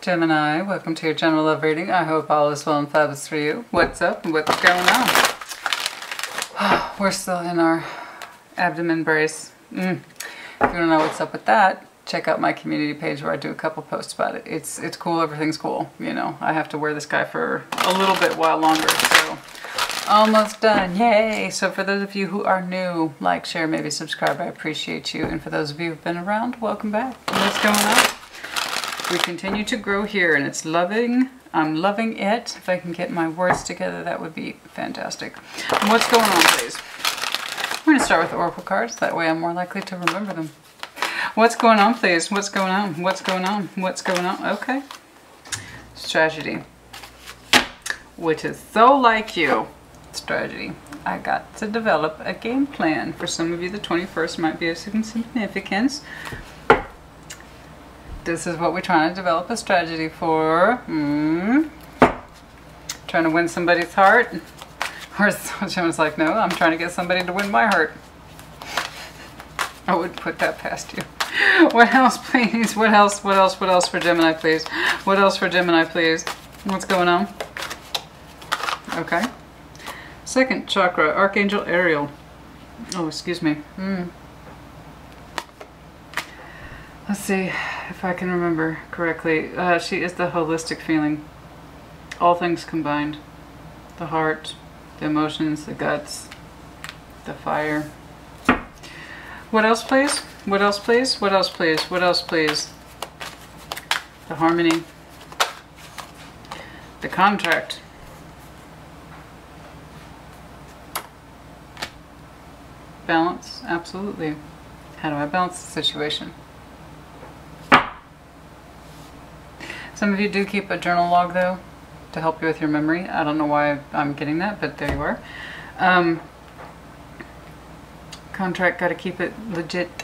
Gemini, welcome to your general love reading. I hope all is well and fabulous for you. What's up and what's going on? We're still in our abdomen brace. If you don't know what's up with that, check out my community page where I do a couple posts about it. It's cool, everything's cool. You know, I have to wear this guy for a little bit while longer, so almost done, yay! So for those of you who are new, like, share, maybe subscribe, I appreciate you. And for those of you who've been around, welcome back. What's going on? We continue to grow here and it's loving. I'm loving it. If I can get my words together, that would be fantastic. And what's going on, please? I'm going to start with Oracle cards. That way I'm more likely to remember them. What's going on, please? What's going on? What's going on? What's going on? Okay. Strategy. Which is so like you. Strategy. I got to develop a game plan. For some of you, the 21st might be of some significance. This is what we're trying to develop a strategy for. Trying to win somebody's heart. Or someone's like, no, I'm trying to get somebody to win my heart. I would put that past you. What else, please? What else? What else? What else for Gemini, please? What else for Gemini, please? What's going on? Okay. Second chakra, Archangel Ariel. Oh, excuse me. Let's see if I can remember correctly. She is the holistic feeling. All things combined. The heart, the emotions, the guts, the fire. What else, please? What else, please? What else, please? What else, please? The harmony. The contract. Balance, absolutely. How do I balance the situation? Some of you do keep a journal log, though, to help you with your memory. I don't know why I'm getting that, but there you are. Contract, got to keep it legit,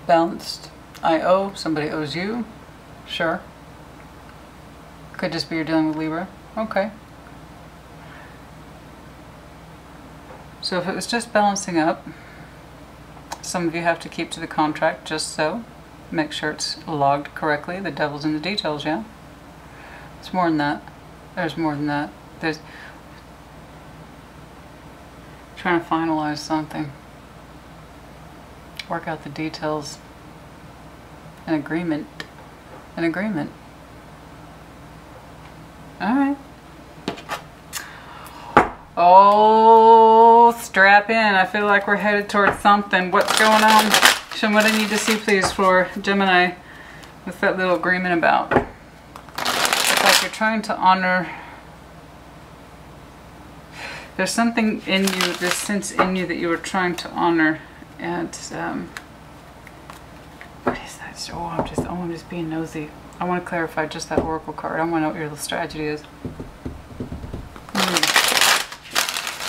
balanced. I owe, somebody owes you. Sure. Could just be you're dealing with Libra. Okay. So if it was just balancing up, some of you have to keep to the contract just so. Make sure it's logged correctly. The devil's in the details, yeah? It's more than that. There's more than that. There's trying to finalize something. Work out the details. An agreement. An agreement. Alright. Oh, strap in. I feel like we're headed towards something. What's going on? Show me what I need to see, please, for Gemini. What's that little agreement about? It's like you're trying to honor. There's something in you, this sense in you that you were trying to honor. And, what is that? Oh, I'm just being nosy. I want to clarify just that Oracle card. I want to know what your little strategy is.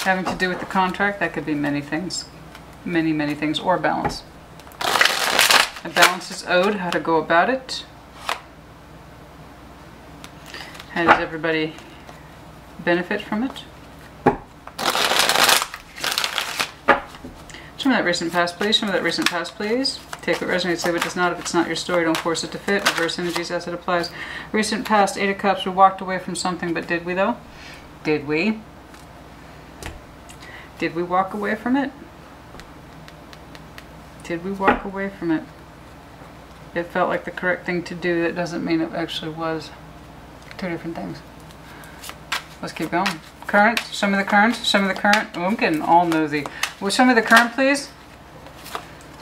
Having to do with the contract, that could be many things. Many, many things. Or balance. A balance is owed. How to go about it. How does everybody benefit from it? Show me that recent past, please. Show me that recent past, please. Take what resonates, say what does not. If it's not your story, don't force it to fit. Reverse energies as it applies. Recent past, 8 of Cups. We walked away from something, but did we, though? Did we? Did we walk away from it? Did we walk away from it? It felt like the correct thing to do. That doesn't mean it actually was. Two different things. Let's keep going. Current. Show me the current. Show me the current. Oh, I'm getting all nosy. Will show me the current, please?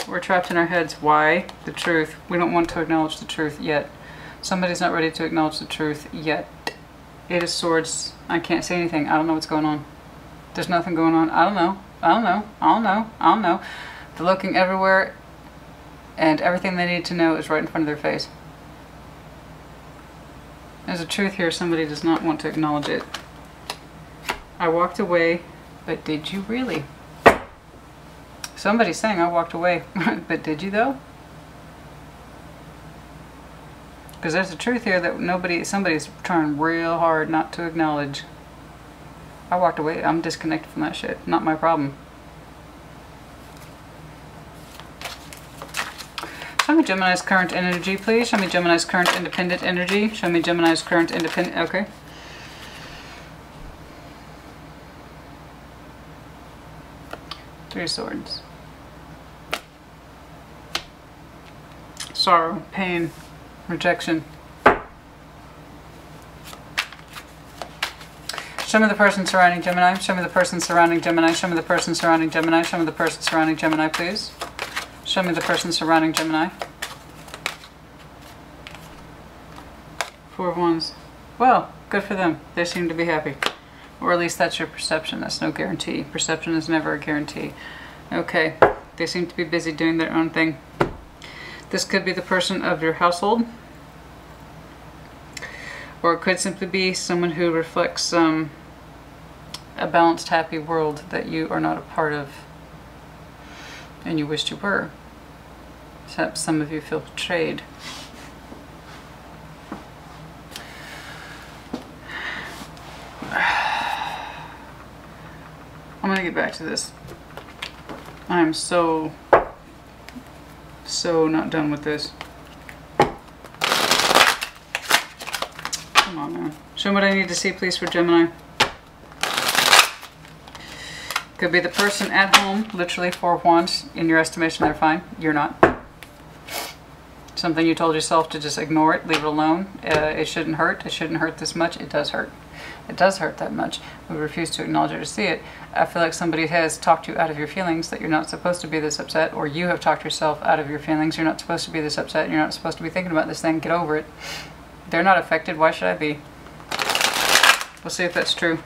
We're trapped in our heads. Why? The truth. We don't want to acknowledge the truth yet. Somebody's not ready to acknowledge the truth yet. 8 of Swords. I can't say anything. I don't know what's going on. There's nothing going on. I don't know. I don't know. I don't know. I don't know. They're looking everywhere, and everything they need to know is right in front of their face. There's a truth here. Somebody does not want to acknowledge it. I walked away, but did you really? Somebody's saying I walked away, but did you though? Because there's a truth here that somebody's trying real hard not to acknowledge. I walked away. I'm disconnected from that shit. Not my problem. Show me Gemini's current energy, please. Show me Gemini's current independent energy. Show me Gemini's current independent, okay. Three of Swords. Sorrow, pain, rejection. Show me the person surrounding Gemini. Show me the person surrounding Gemini. Show me the person surrounding Gemini. Show me the person surrounding Gemini, please. Show me the person surrounding Gemini. Four of Wands. Well, good for them. They seem to be happy. Or at least that's your perception. That's no guarantee. Perception is never a guarantee. Okay. They seem to be busy doing their own thing. This could be the person of your household. Or it could simply be someone who reflects a balanced, happy world that you are not a part of. And you wished you were. Except some of you feel betrayed. I'm going to get back to this. I'm so not done with this. Come on now. Show me what I need to see, please, for Gemini. Could be the person at home, literally Four of Wands. In your estimation, they're fine. You're not. Something you told yourself to just ignore it, leave it alone. It shouldn't hurt. It shouldn't hurt this much. It does hurt. It does hurt that much. We refuse to acknowledge it or see it. I feel like somebody has talked you out of your feelings, that you're not supposed to be this upset, or you have talked yourself out of your feelings. You're not supposed to be this upset. You're not supposed to be thinking about this thing. Get over it. They're not affected. Why should I be? We'll see if that's true.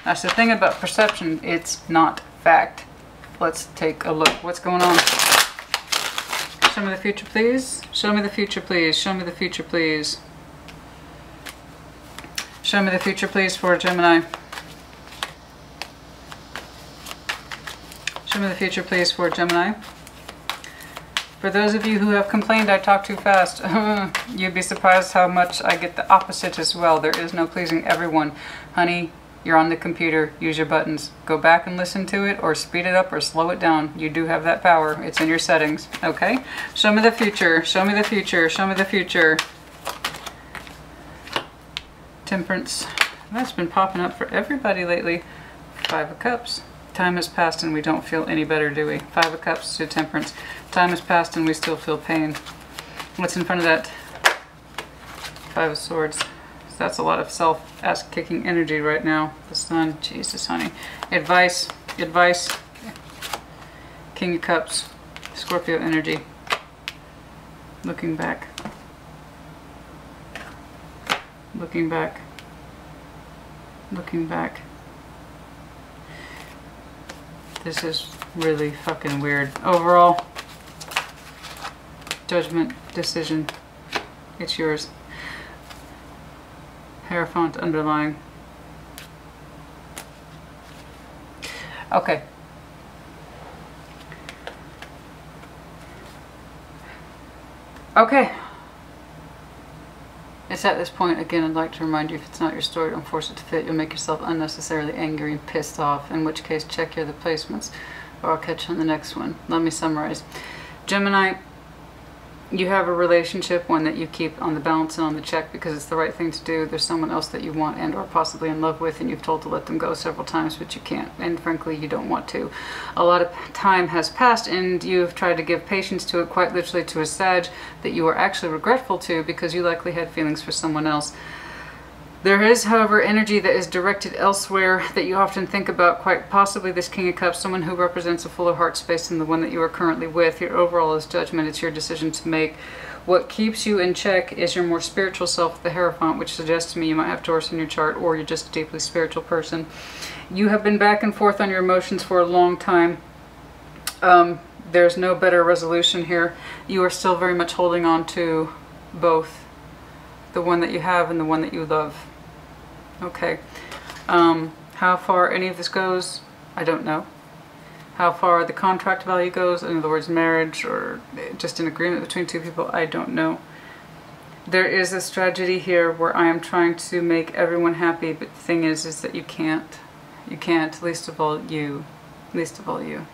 That's the thing about perception. It's not fact. Let's take a look. What's going on? Show me the future, please. Show me the future, please. Show me the future, please. Show me the future, please, for Gemini. Show me the future, please, for Gemini. For those of you who have complained I talk too fast, you'd be surprised how much I get the opposite as well. There is no pleasing everyone. Honey, you're on the computer. Use your buttons. Go back and listen to it, or speed it up or slow it down. You do have that power. It's in your settings. Okay? Show me the future. Show me the future. Show me the future. Temperance. That's been popping up for everybody lately. Five of Cups. Time has passed and we don't feel any better, do we? Five of Cups to Temperance. Time has passed and we still feel pain. What's in front of that? Five of Swords. So that's a lot of self-ass-kicking energy right now. The Sun. Jesus, honey. Advice. Advice. King of Cups. Scorpio energy. Looking back. Looking back. Looking back. This is really fucking weird. Overall, judgment, decision. It's yours. Hierophant underlying. Okay. Okay. It's at this point, again, I'd like to remind you, if it's not your story, don't force it to fit. You'll make yourself unnecessarily angry and pissed off, in which case check your other placements, or I'll catch you on the next one. Let me summarize. Gemini, you have a relationship, one that you keep on the balance and on the check because it's the right thing to do. There's someone else that you want and or possibly in love with, and you've told to let them go several times, but you can't, and frankly you don't want to. A lot of time has passed and you've tried to give patience to it, quite literally to a Sag that you are actually regretful to, because you likely had feelings for someone else. There is, however, energy that is directed elsewhere that you often think about, quite possibly this King of Cups, someone who represents a fuller heart space than the one that you are currently with. Your overall is judgment. It's your decision to make. What keeps you in check is your more spiritual self, the Hierophant, which suggests to me you might have Taurus in your chart, or you're just a deeply spiritual person. You have been back and forth on your emotions for a long time. There's no better resolution here. You are still very much holding on to both the one that you have and the one that you love. Okay. How far any of this goes, I don't know. How far the contract value goes, in other words, marriage or just an agreement between two people, I don't know. There is this tragedy here where I am trying to make everyone happy, but the thing is that you can't. You can't, least of all you. Least of all you.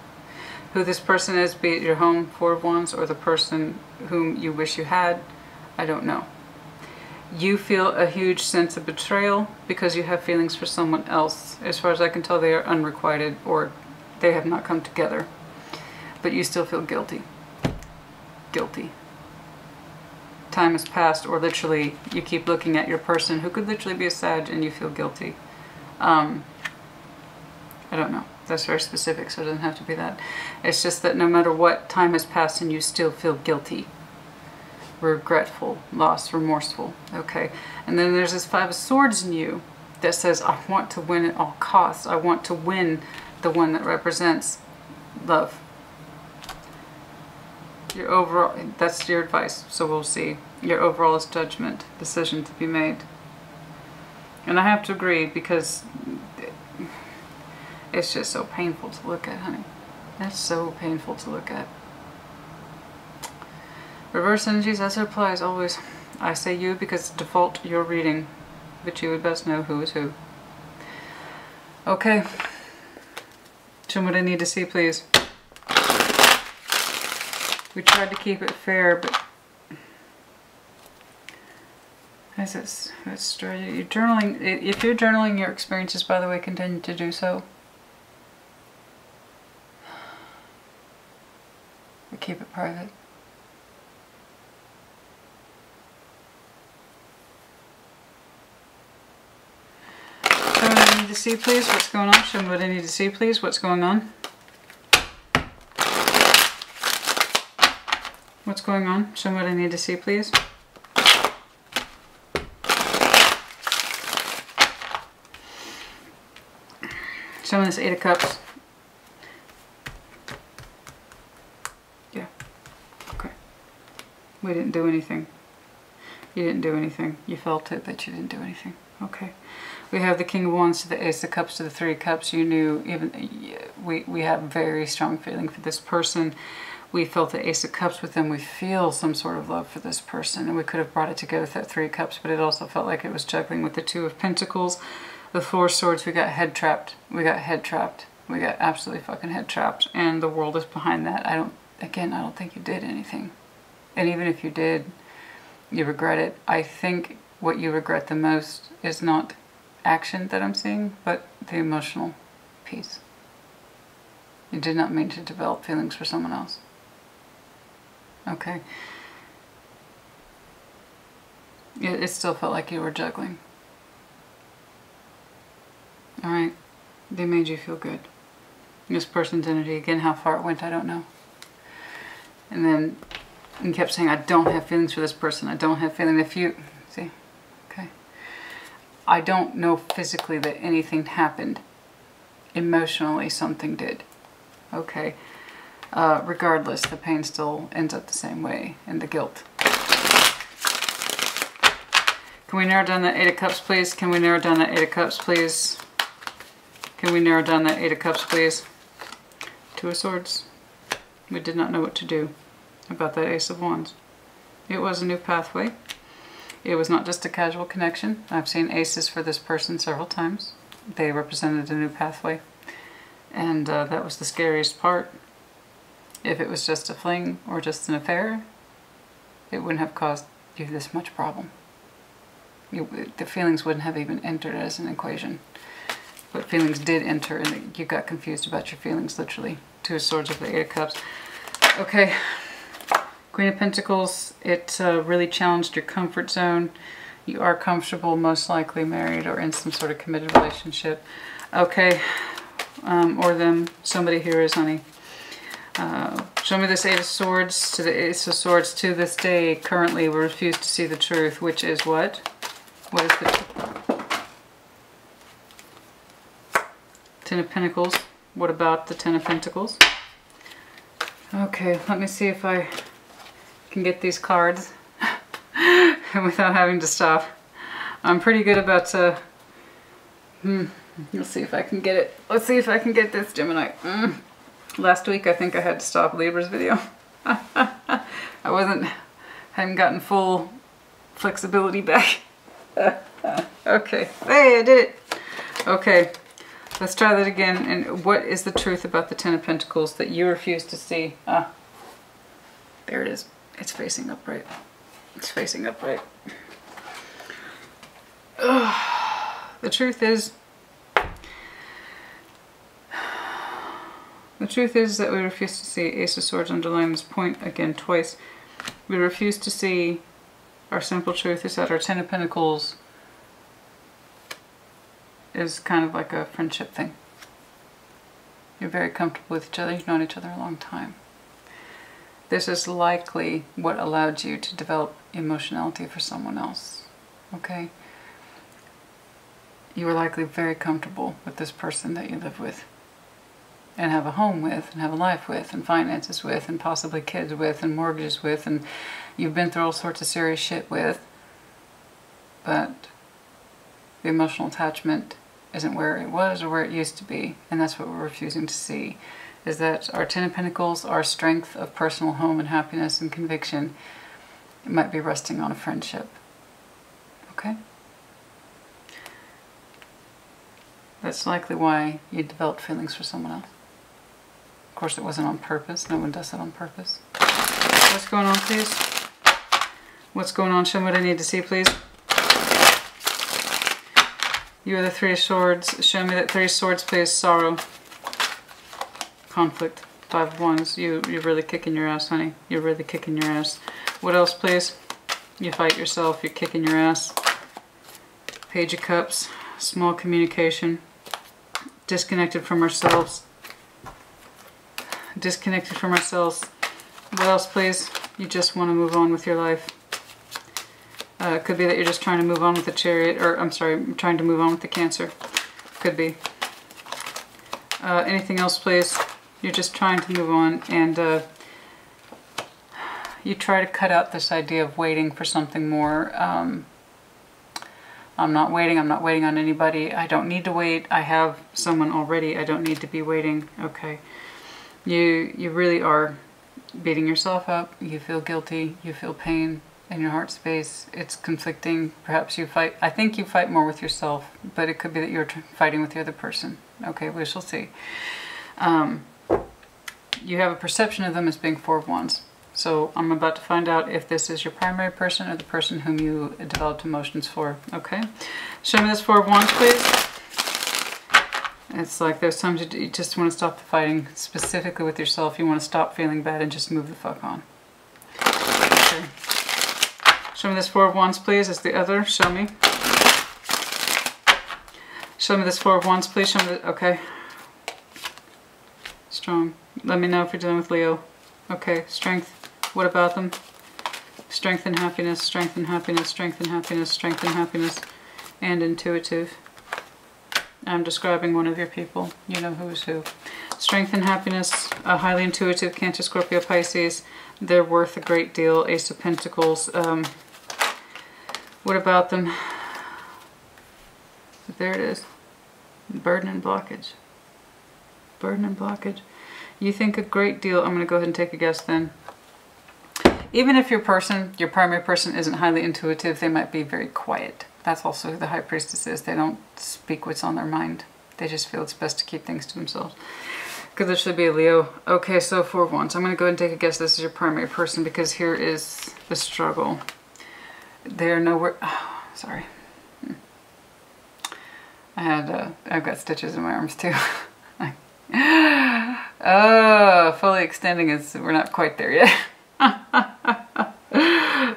Who this person is, be it your home, Four of Wands, or the person whom you wish you had, I don't know. You feel a huge sense of betrayal because you have feelings for someone else. As far as I can tell, they are unrequited or they have not come together. But you still feel guilty. Guilty. Time has passed, or literally you keep looking at your person who could literally be a Sag and you feel guilty. I don't know. That's very specific, so it doesn't have to be that. It's just that no matter what, time has passed and you still feel guilty. Regretful, lost, remorseful. Okay. And then there's this Five of Swords in you that says, I want to win at all costs. I want to win the one that represents love. Your overall, that's your advice, so we'll see. Your overall is judgment, decision to be made. And I have to agree because it's just so painful to look at, honey. That's so painful to look at. Reverse energies, as it applies always. I say you because default you're reading, but you would best know who is who. Okay. Show me what I need to see, please. We tried to keep it fair, but as it's straight. You're journaling. If you're journaling your experiences, by the way, continue to do so. We keep it private. Show me what I need to see, please. What's going on? Show me what I need to see, please. What's going on? What's going on? Show me what I need to see, please. Show me this Eight of Cups. Yeah. Okay. We didn't do anything. You didn't do anything. You felt it, but you didn't do anything. Okay. We have the King of Wands to the Ace of Cups to the Three of Cups. You knew, even we have very strong feeling for this person. We felt the Ace of Cups with them. We feel some sort of love for this person. And we could have brought it together with that Three of Cups, but it also felt like it was juggling with the Two of Pentacles. The Four of Swords, we got head trapped. We got head trapped. We got absolutely fucking head trapped. And the world is behind that. I don't think you did anything. And even if you did, you regret it. I think what you regret the most is not action that I'm seeing, but the emotional piece. You did not mean to develop feelings for someone else. Okay. It still felt like you were juggling. Alright. They made you feel good. This person's energy, again, how far it went, I don't know. And then you kept saying, I don't have feelings for this person. I don't have feelings. If you, see, okay. I don't know physically that anything happened. Emotionally, something did. Okay. Regardless, the pain still ends up the same way, and the guilt. Can we narrow down that Eight of Cups, please? Can we narrow down that Eight of Cups, please? Can we narrow down that Eight of Cups, please? Two of Swords. We did not know what to do about that Ace of Wands. It was a new pathway. It was not just a casual connection. I've seen aces for this person several times. They represented a new pathway. And that was the scariest part. If it was just a fling or just an affair, it wouldn't have caused you this much problem. The feelings wouldn't have even entered as an equation. But feelings did enter, and you got confused about your feelings, literally. Two of Swords with the Eight of Cups. Okay. Queen of Pentacles, it really challenged your comfort zone. You are comfortable, most likely married or in some sort of committed relationship. Okay. Or them. Somebody here is, honey. Show me this Eight of Swords to the Ace of Swords. To this day, currently, we refuse to see the truth, which is what? What is the Ten of Pentacles? What about the Ten of Pentacles? Okay, let me see if I can get these cards without having to stop. I'm pretty good about, let's see if I can get it. Let's see if I can get this, Gemini. Last week I think I had to stop Libra's video. I hadn't gotten full flexibility back. Okay, hey, I did it. Okay, Let's try that again. And what is the truth about the Ten of Pentacles that you refuse to see? Ah, there it is. It's facing upright. It's facing upright. The truth is that we refuse to see Ace of Swords. Underline this point again twice. We refuse to see, our simple truth is that our Ten of Pentacles is kind of like a friendship thing. You're very comfortable with each other. You've known each other a long time. This is likely what allowed you to develop emotionality for someone else. Okay? You were likely very comfortable with this person that you live with, and have a home with, and have a life with, and finances with, and possibly kids with, and mortgages with, and you've been through all sorts of serious shit with, but the emotional attachment isn't where it was or where it used to be, and that's what we're refusing to see, is that our Ten of Pentacles, our strength of personal home and happiness and conviction, it might be resting on a friendship. Okay? That's likely why you developed feelings for someone else. Of course, it wasn't on purpose. No one does it on purpose. What's going on, please? What's going on? Show me what I need to see, please. You are the Three of Swords. Show me that Three of Swords, please. Sorrow. Conflict. Five of Wands. You're really kicking your ass, honey. You're really kicking your ass. What else, please? You fight yourself. You're kicking your ass. Page of Cups. Small communication. Disconnected from ourselves. Disconnected from ourselves. What else, please? You just want to move on with your life. It could be that you're just trying to move on with the Chariot, or I'm sorry, trying to move on with the Cancer. Could be. Anything else, please? You're just trying to move on, and you try to cut out this idea of waiting for something more. I'm not waiting on anybody. I don't need to wait. I have someone already. I don't need to be waiting. Okay. You really are beating yourself up. You feel guilty. You feel pain in your heart space. It's conflicting. Perhaps you fight. I think you fight more with yourself, but it could be that you're fighting with the other person. Okay, we shall see. You have a perception of them as being Four of Wands. So I'm about to find out if this is your primary person or the person whom you developed emotions for. Okay? Show me this Four of Wands, please. It's like there's times you just want to stop the fighting, specifically with yourself. You want to stop feeling bad and just move the fuck on. Okay. Show me this Four of Wands, please. It's the other. Show me. Show me this Four of Wands, please. Show me the... Okay. Strong. Let me know if you're dealing with Leo. Okay. Strength. What about them? Strength and happiness, strength and happiness, strength and happiness, strength and happiness, and intuitive. I'm describing one of your people. You know who's who. Strength and happiness, highly intuitive, Cancer, Scorpio, Pisces. They're worth a great deal. Ace of Pentacles. What about them? There it is. Burden and blockage. Burden and blockage. You think a great deal. I'm going to go ahead and take a guess then. Even if your primary person isn't highly intuitive, they might be very quiet. That's also who the High Priestess is. They don't speak what's on their mind. They just feel it's best to keep things to themselves. Could literally be a Leo. Okay, so Four of Wands. I'm going to go ahead and take a guess this is your primary person, because here is the struggle. They're nowhere... Oh, sorry. I've got stitches in my arms too. Oh, fully extending is... We're not quite there yet.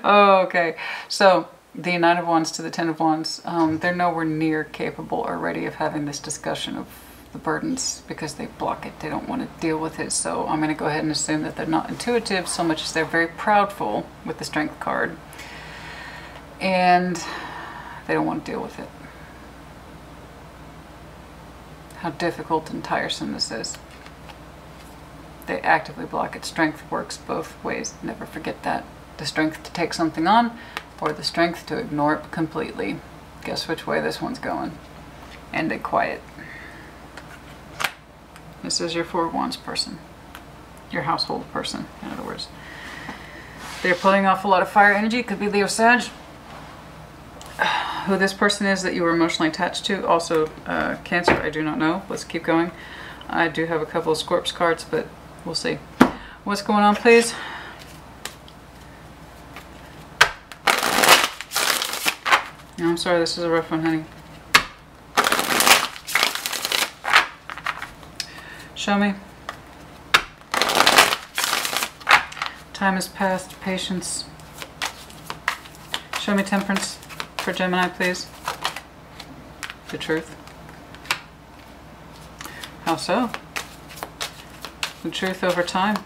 Oh, okay. So, the Nine of Wands to the Ten of Wands, they're nowhere near capable or ready of having this discussion of the burdens because they block it. They don't want to deal with it. So I'm going to go ahead and assume that they're not intuitive so much as they're very proudful with the Strength card. And they don't want to deal with it. How difficult and tiresome this is. They actively block it. Strength works both ways. Never forget that. The strength to take something on, or the strength to ignore it completely. Guess which way this one's going. And they quiet. This is your Four of Wands person. Your household person, in other words. They're pulling off a lot of fire energy. Could be Leo, Sag. Who this person is that you were emotionally attached to. Also Cancer, I do not know. Let's keep going. I do have a couple of Scorps cards, but we'll see. What's going on, please? No, I'm sorry, this is a rough one, honey. Show me. Time has passed. Patience. Show me temperance for Gemini, please. The truth. How so? The truth over time.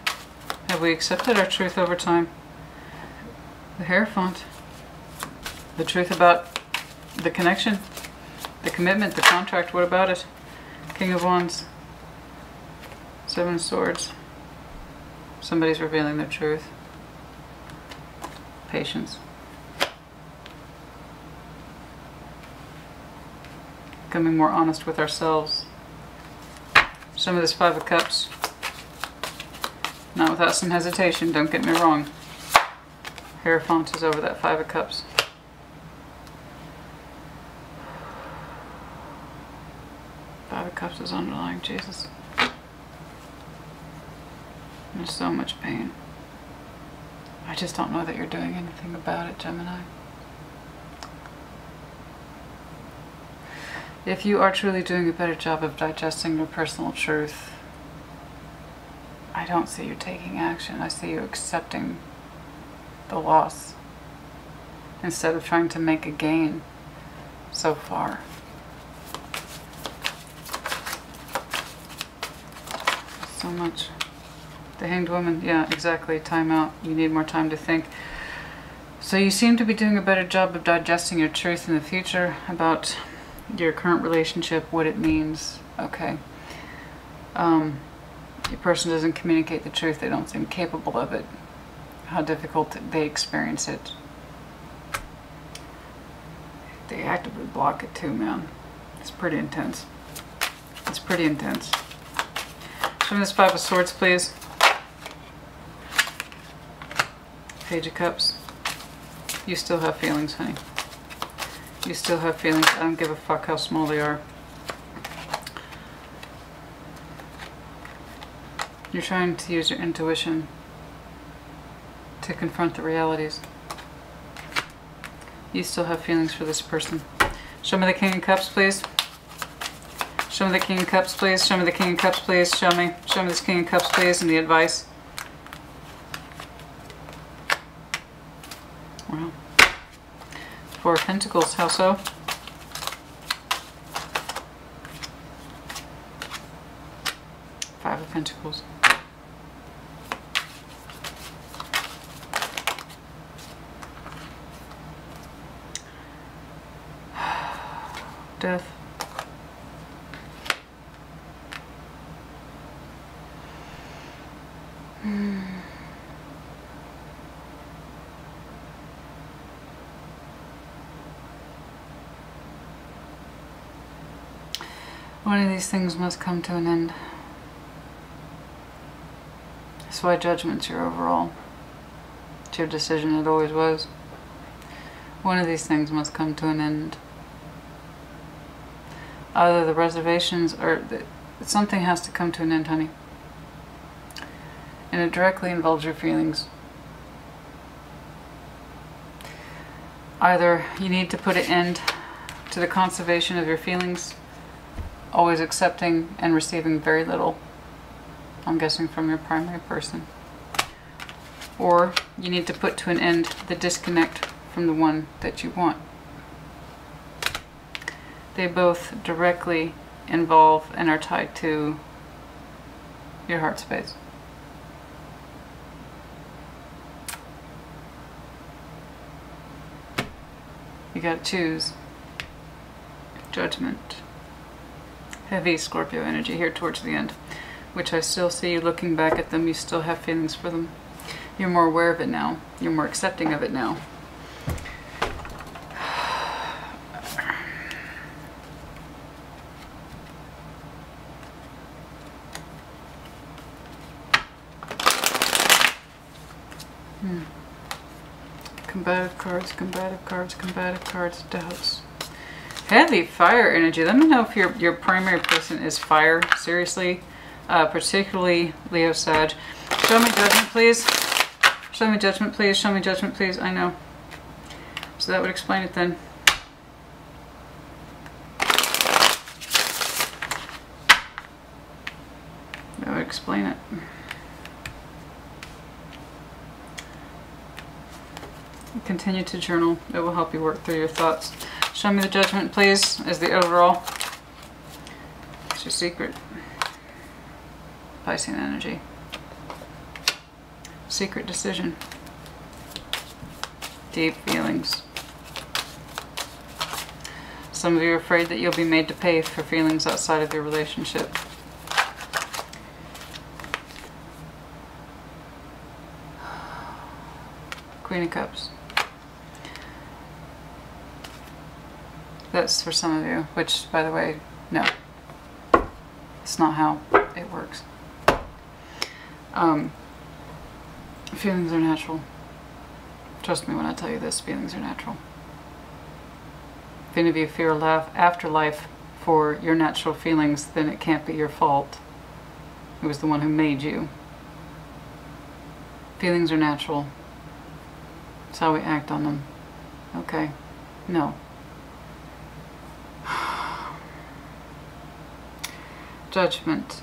Have we accepted our truth over time? The Hierophant. The truth about the connection, the commitment, the contract. What about it? King of Wands. Seven of Swords. Somebody's revealing their truth. Patience. Becoming more honest with ourselves. Some of this Five of Cups. Not without some hesitation, don't get me wrong. Hierophant is over that Five of Cups. Five of Cups is underlying, Jesus. There's so much pain. I just don't know that you're doing anything about it, Gemini. If you are truly doing a better job of digesting your personal truth, I don't see you taking action. I see you accepting the loss instead of trying to make a gain so far. So much. The Hanged Woman, yeah, exactly. Time out. You need more time to think. So you seem to be doing a better job of digesting your truth in the future about your current relationship, what it means. Okay. Your person doesn't communicate the truth. They don't seem capable of it. How difficult they experience it. They actively block it too, man. It's pretty intense. It's pretty intense. Show me this Five of Swords, please. Page of Cups. You still have feelings, honey. You still have feelings. I don't give a fuck how small they are. You're trying to use your intuition to confront the realities. You still have feelings for this person. Show me the King of Cups, please. Show me the King of Cups, please. Show me the King of Cups, please. Show me this King of Cups, please, and the advice. Wow. Four of Pentacles, how so? Five of Pentacles. Death. One of these things must come to an end. That's why judgment's your overall. It's your decision, it always was. One of these things must come to an end. Either the reservations or something has to come to an end, honey. And it directly involves your feelings. Either you need to put an end to the conservation of your feelings, always accepting and receiving very little, I'm guessing from your primary person. Or you need to put to an end the disconnect from the one that you want. They both directly involve and are tied to your heart space. You gotta choose. Judgment. Heavy Scorpio energy here towards the end, which I still see you looking back at them. You still have feelings for them. You're more aware of it now. You're more accepting of it now. Combative cards, combative cards, combative cards, doubts. Heavy fire energy. Let me know if your primary person is fire. Seriously. Particularly Leo, Sag. Show me judgment, please. Show me judgment, please. Show me judgment, please. I know. So that would explain it then. That would explain it. Continue to journal. It will help you work through your thoughts. Show me the judgment, please, as the overall. It's your secret. Piscean energy. Secret decision. Deep feelings. Some of you are afraid that you'll be made to pay for feelings outside of your relationship. Queen of Cups. That's for some of you, which, by the way, no. It's not how it works. Feelings are natural. Trust me when I tell you this, feelings are natural. If any of you fear afterlife for your natural feelings, then it can't be your fault. It was the one who made you. Feelings are natural. It's how we act on them. Okay? No. Judgment.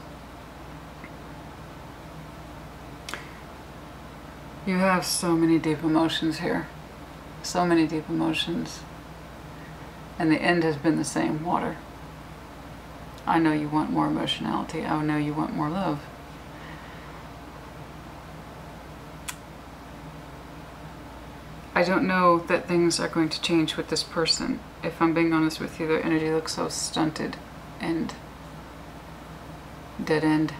You have so many deep emotions here. So many deep emotions. And the end has been the same, water. I know you want more emotionality. I know you want more love. I don't know that things are going to change with this person. If I'm being honest with you, their energy looks so stunted and dead end.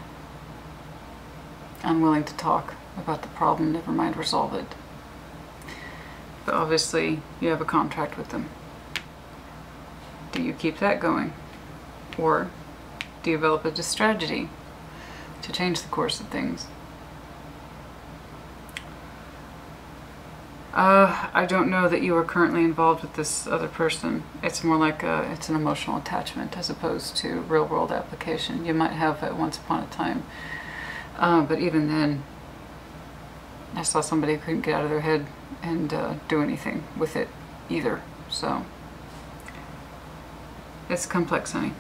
Unwilling to talk about the problem, never mind resolve it. But obviously you have a contract with them. Do you keep that going? Or do you develop a strategy to change the course of things? I don't know that you are currently involved with this other person. It's more like it's an emotional attachment as opposed to real world application. You might have it once upon a time. But even then, I saw somebody who couldn't get out of their head and do anything with it either. So, it's complex, honey.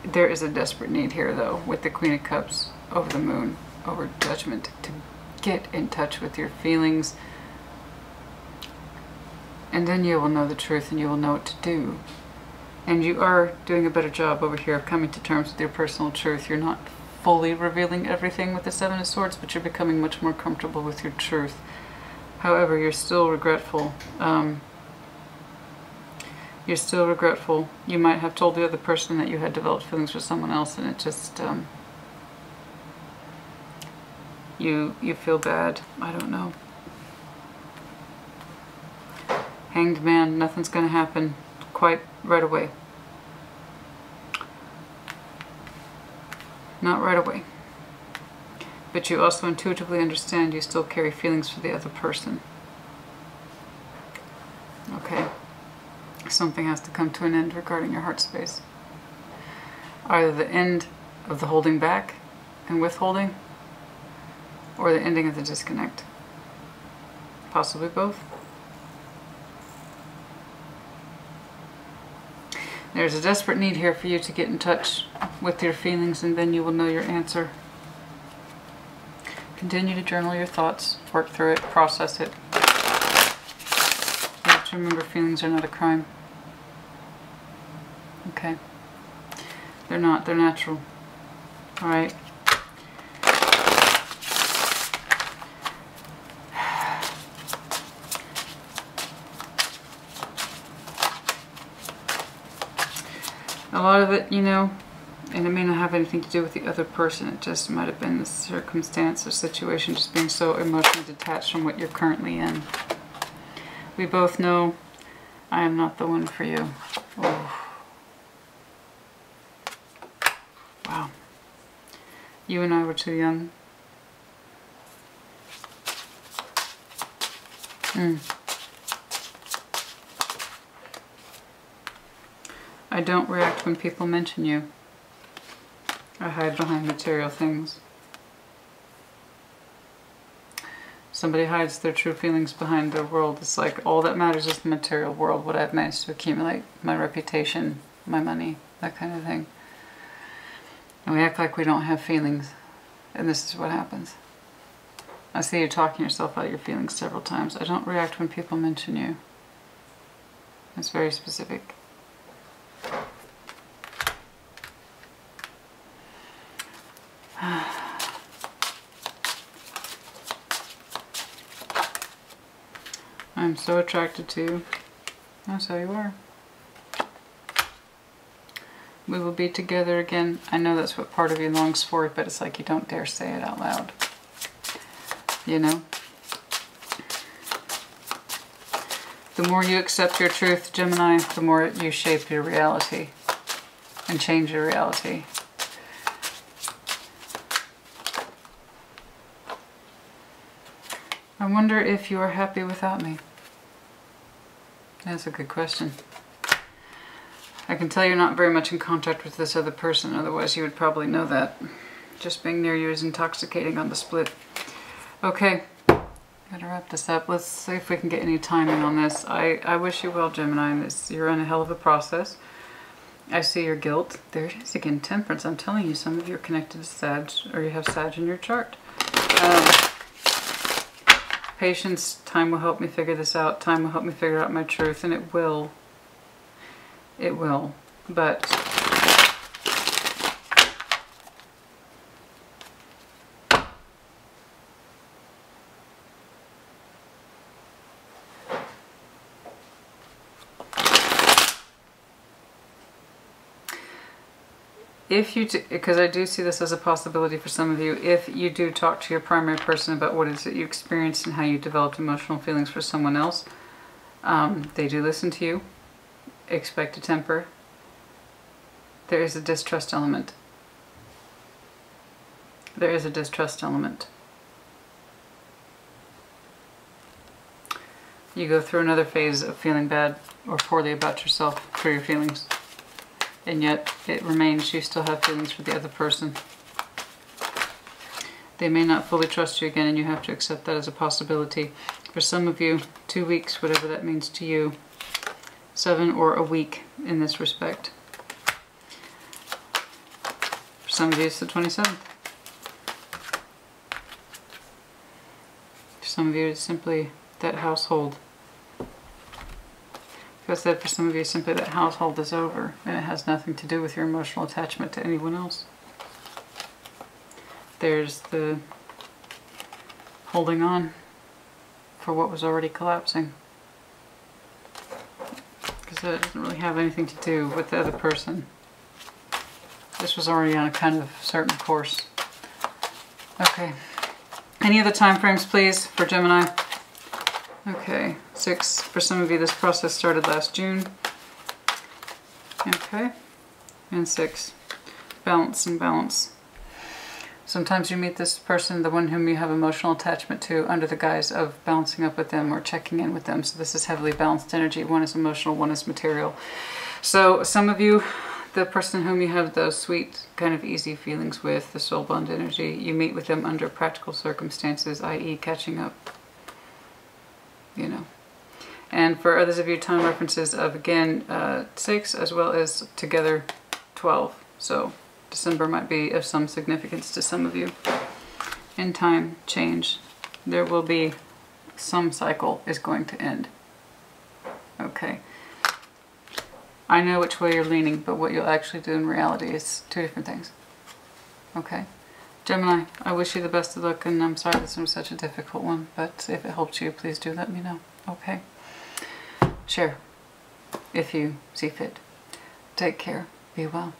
There is a desperate need here, though, with the Queen of Cups over the Moon, over Judgment, to get in touch with your feelings. And then you will know the truth and you will know what to do. And you are doing a better job over here of coming to terms with your personal truth. You're not fully revealing everything with the Seven of Swords, but you're becoming much more comfortable with your truth. However, you're still regretful. You're still regretful. You might have told the other person that you had developed feelings for someone else, and it just, you feel bad. I don't know. Hanged Man, nothing's going to happen quite right away. Not right away. But you also intuitively understand you still carry feelings for the other person. Okay. Something has to come to an end regarding your heart space. Either the end of the holding back and withholding, or the ending of the disconnect. Possibly both. There's a desperate need here for you to get in touch with your feelings, and then you will know your answer. Continue to journal your thoughts, work through it, process it. You have to remember, feelings are not a crime. Okay? They're not, they're natural. Alright? A lot of it, you know, and it may not have anything to do with the other person. It just might have been the circumstance or situation just being so emotionally detached from what you're currently in. We both know I am not the one for you. Oh. Wow. You and I were too young. I don't react when people mention you. I hide behind material things. Somebody hides their true feelings behind their world. It's like all that matters is the material world, what I've managed to accumulate, my reputation, my money, that kind of thing. And we act like we don't have feelings. And this is what happens. I see you talking yourself out of your feelings several times. I don't react when people mention you. It's very specific. I'm so attracted to you. That's how you are. We will be together again. I know that's what part of you longs for, but it's like you don't dare say it out loud. You know? The more you accept your truth, Gemini, the more you shape your reality and change your reality. I wonder if you are happy without me. That's a good question. I can tell you're not very much in contact with this other person, otherwise you would probably know that. Just being near you is intoxicating on the split. Okay, gotta wrap this up. Let's see if we can get any timing on this. I wish you well, Gemini. You're in a hell of a process. I see your guilt. There it is again, Temperance. I'm telling you, some of you are connected to Sag, or you have Sag in your chart. Patience, time will help me figure this out. Time will help me figure out my truth, and it will. It will. But if you, because I do see this as a possibility for some of you, if you do talk to your primary person about what it is that you experienced and how you developed emotional feelings for someone else, they do listen to you. Expect a temper. There is a distrust element. There is a distrust element. You go through another phase of feeling bad or poorly about yourself for your feelings. And yet it remains you still have feelings for the other person. They may not fully trust you again, and you have to accept that as a possibility. For some of you, 2 weeks, whatever that means to you, 7 or a week in this respect. For some of you, it's the 27th. For some of you, it's simply that household. Like I said, for some of you, simply that household is over, and it has nothing to do with your emotional attachment to anyone else. There's the holding on for what was already collapsing. Because that doesn't really have anything to do with the other person. This was already on a kind of certain course. Okay. Any other time frames, please, for Gemini? Okay, 6. For some of you, this process started last June. Okay. And 6. Balance and balance. Sometimes you meet this person, the one whom you have emotional attachment to, under the guise of balancing up with them or checking in with them. So this is heavily balanced energy. One is emotional, one is material. So some of you, the person whom you have those sweet, kind of easy feelings with, the soul bond energy, you meet with them under practical circumstances, i.e. catching up. You know. And for others of you, time references of, again, 6 as well as together 12. So December might be of some significance to some of you. In time, change. There will be some cycle is going to end. Okay. I know which way you're leaning, but what you'll actually do in reality is 2 different things. Okay. Gemini, I wish you the best of luck, and I'm sorry this was such a difficult one, but if it helped you, please do let me know. Okay? Share if you see fit. Take care. Be well.